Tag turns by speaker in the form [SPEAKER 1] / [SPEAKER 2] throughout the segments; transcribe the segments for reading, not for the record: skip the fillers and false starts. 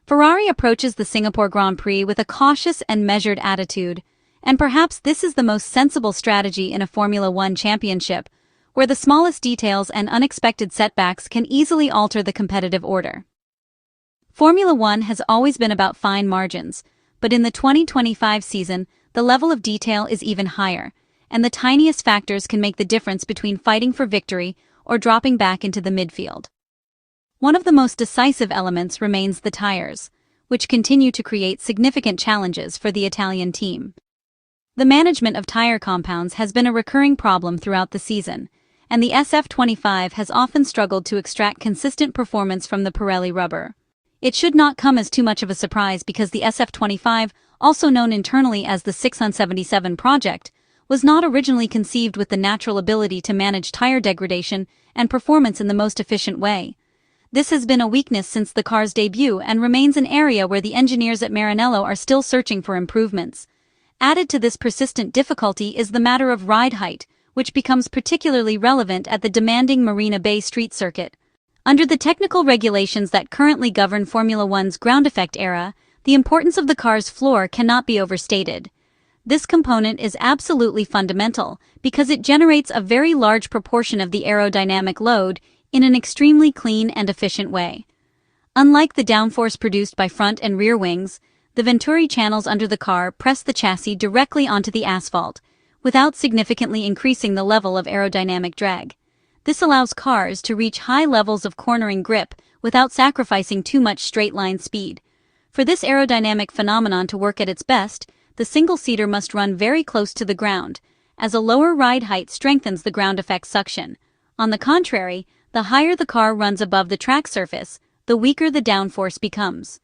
[SPEAKER 1] Ferrari approaches the Singapore Grand Prix with a cautious and measured attitude, and perhaps this is the most sensible strategy in a Formula One championship, where the smallest details and unexpected setbacks can easily alter the competitive order. Formula One has always been about fine margins, but in the 2025 season, the level of detail is even higher, and the tiniest factors can make the difference between fighting for victory or dropping back into the midfield. One of the most decisive elements remains the tires, which continue to create significant challenges for the Italian team. The management of tire compounds has been a recurring problem throughout the season, and the SF-25 has often struggled to extract consistent performance from the Pirelli rubber. It should not come as too much of a surprise because the SF-25, also known internally as the 677 project, was not originally conceived with the natural ability to manage tire degradation and performance in the most efficient way. This has been a weakness since the car's debut and remains an area where the engineers at Maranello are still searching for improvements. Added to this persistent difficulty is the matter of ride height, which becomes particularly relevant at the demanding Marina Bay street circuit. Under the technical regulations that currently govern Formula One's ground effect era, the importance of the car's floor cannot be overstated. This component is absolutely fundamental because it generates a very large proportion of the aerodynamic load in an extremely clean and efficient way. Unlike the downforce produced by front and rear wings, the venturi channels under the car press the chassis directly onto the asphalt, without significantly increasing the level of aerodynamic drag. This allows cars to reach high levels of cornering grip without sacrificing too much straight-line speed. For this aerodynamic phenomenon to work at its best, the single-seater must run very close to the ground, as a lower ride height strengthens the ground effect suction. On the contrary, the higher the car runs above the track surface, the weaker the downforce becomes.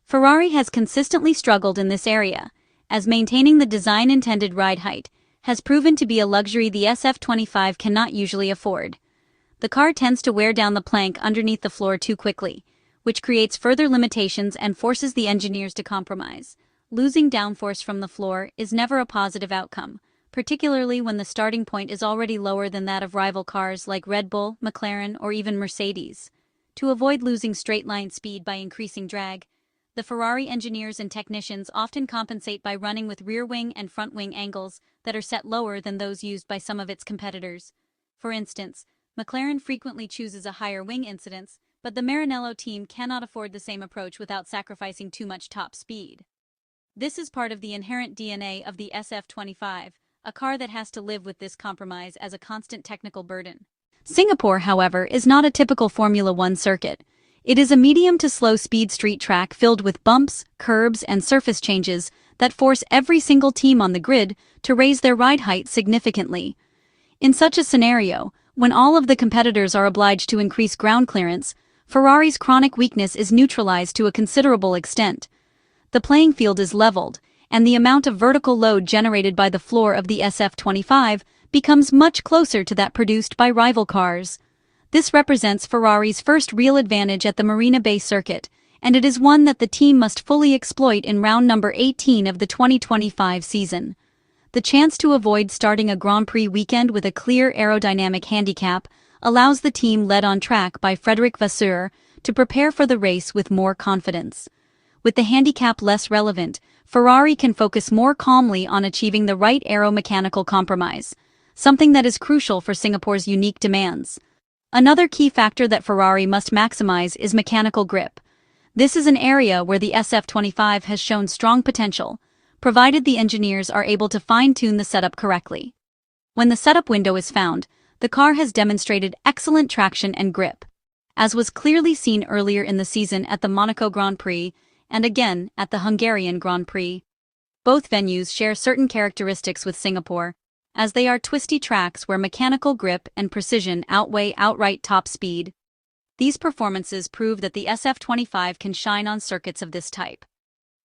[SPEAKER 1] Ferrari has consistently struggled in this area, as maintaining the design-intended ride height has proven to be a luxury the SF-25 cannot usually afford. The car tends to wear down the plank underneath the floor too quickly, which creates further limitations and forces the engineers to compromise. Losing downforce from the floor is never a positive outcome, particularly when the starting point is already lower than that of rival cars like Red Bull, McLaren, or even Mercedes. To avoid losing straight-line speed by increasing drag, the Ferrari engineers and technicians often compensate by running with rear wing and front wing angles that are set lower than those used by some of its competitors. For instance, McLaren frequently chooses a higher wing incidence, but the Maranello team cannot afford the same approach without sacrificing too much top speed. This is part of the inherent DNA of the SF-25, a car that has to live with this compromise as a constant technical burden. Singapore, however, is not a typical Formula One circuit. It is a medium to slow speed street track filled with bumps, curbs, and surface changes that force every single team on the grid to raise their ride height significantly. In such a scenario, when all of the competitors are obliged to increase ground clearance, Ferrari's chronic weakness is neutralized to a considerable extent. The playing field is leveled, and the amount of vertical load generated by the floor of the SF-25 becomes much closer to that produced by rival cars. This represents Ferrari's first real advantage at the Marina Bay circuit, and it is one that the team must fully exploit in round number 18 of the 2025 season. The chance to avoid starting a Grand Prix weekend with a clear aerodynamic handicap allows the team led on track by Vasseur to prepare for the race with more confidence. With the handicap less relevant, Ferrari can focus more calmly on achieving the right aeromechanical compromise, something that is crucial for Singapore's unique demands. Another key factor that Ferrari must maximize is mechanical grip. This is an area where the SF-25 has shown strong potential, provided the engineers are able to fine-tune the setup correctly. When the setup window is found, the car has demonstrated excellent traction and grip, as was clearly seen earlier in the season at the Monaco Grand Prix and again at the Hungarian Grand Prix. Both venues share certain characteristics with Singapore, as they are twisty tracks where mechanical grip and precision outweigh outright top speed. These performances prove that the SF-25 can shine on circuits of this type.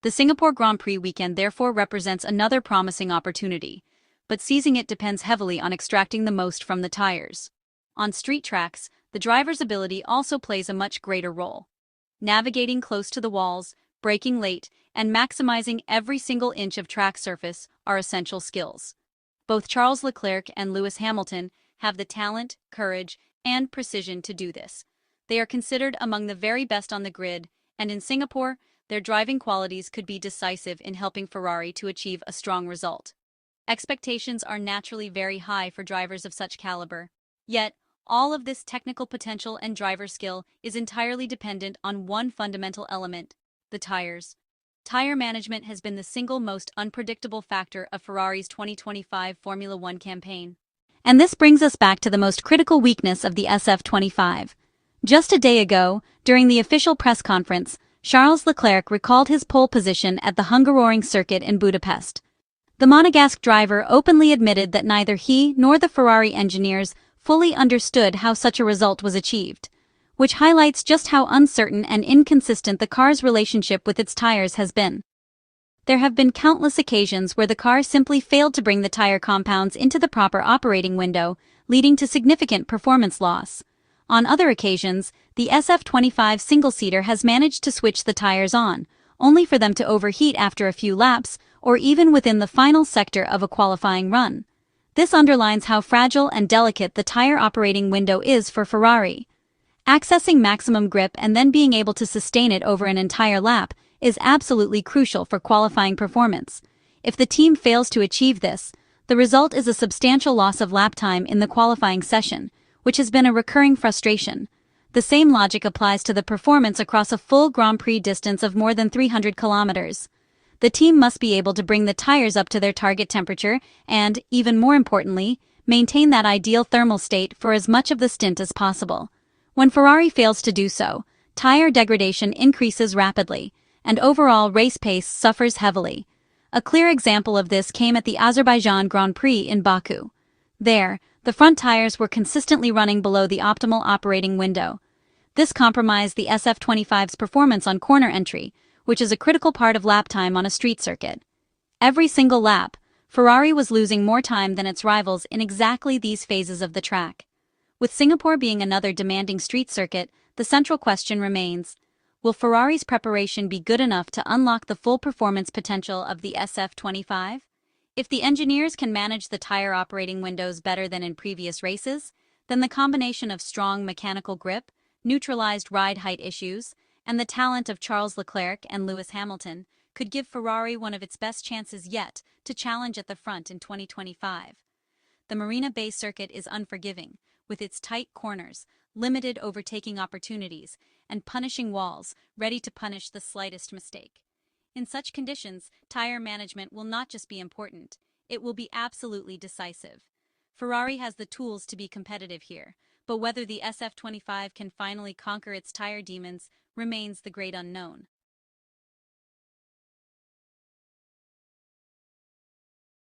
[SPEAKER 1] The Singapore Grand Prix weekend therefore represents another promising opportunity, but seizing it depends heavily on extracting the most from the tires. On street tracks, the driver's ability also plays a much greater role. Navigating close to the walls, braking late, and maximizing every single inch of track surface are essential skills. Both Charles Leclerc and Lewis Hamilton have the talent, courage, and precision to do this. They are considered among the very best on the grid, And in Singapore, their driving qualities could be decisive in helping Ferrari to achieve a strong result. Expectations are naturally very high for drivers of such caliber. Yet, all of this technical potential and driver skill is entirely dependent on one fundamental element: the tires. Tire management has been the single most unpredictable factor of Ferrari's 2025 Formula One campaign. And this brings us back to the most critical weakness of the SF-25. Just a day ago, during the official press conference, Charles Leclerc recalled his pole position at the Hungaroring circuit in Budapest. The Monegasque driver openly admitted that neither he nor the Ferrari engineers fully understood how such a result was achieved, which highlights just how uncertain and inconsistent the car's relationship with its tires has been. There have been countless occasions where the car simply failed to bring the tire compounds into the proper operating window, leading to significant performance loss. On other occasions, the SF-25 single-seater has managed to switch the tires on, only for them to overheat after a few laps, or even within the final sector of a qualifying run. This underlines how fragile and delicate the tire operating window is for Ferrari. Accessing maximum grip and then being able to sustain it over an entire lap is absolutely crucial for qualifying performance. If the team fails to achieve this, the result is a substantial loss of lap time in the qualifying session, which has been a recurring frustration. The same logic applies to the performance across a full Grand Prix distance of more than 300 kilometers. The team must be able to bring the tires up to their target temperature and, even more importantly, maintain that ideal thermal state for as much of the stint as possible. When Ferrari fails to do so, tire degradation increases rapidly, and overall race pace suffers heavily. A clear example of this came at the Azerbaijan Grand Prix in Baku. There, the front tires were consistently running below the optimal operating window. This compromised the SF-25's performance on corner entry, which is a critical part of lap time on a street circuit. Every single lap, Ferrari was losing more time than its rivals in exactly these phases of the track. With Singapore being another demanding street circuit, the central question remains: will Ferrari's preparation be good enough to unlock the full performance potential of the SF-25? If the engineers can manage the tire operating windows better than in previous races, then the combination of strong mechanical grip, neutralized ride height issues, and the talent of Charles Leclerc and Lewis Hamilton could give Ferrari one of its best chances yet to challenge at the front in 2025. The Marina Bay circuit is unforgiving, with its tight corners, limited overtaking opportunities, and punishing walls ready to punish the slightest mistake. In such conditions, tire management will not just be important, it will be absolutely decisive. Ferrari has the tools to be competitive here, but whether the SF-25 can finally conquer its tire demons remains the great unknown.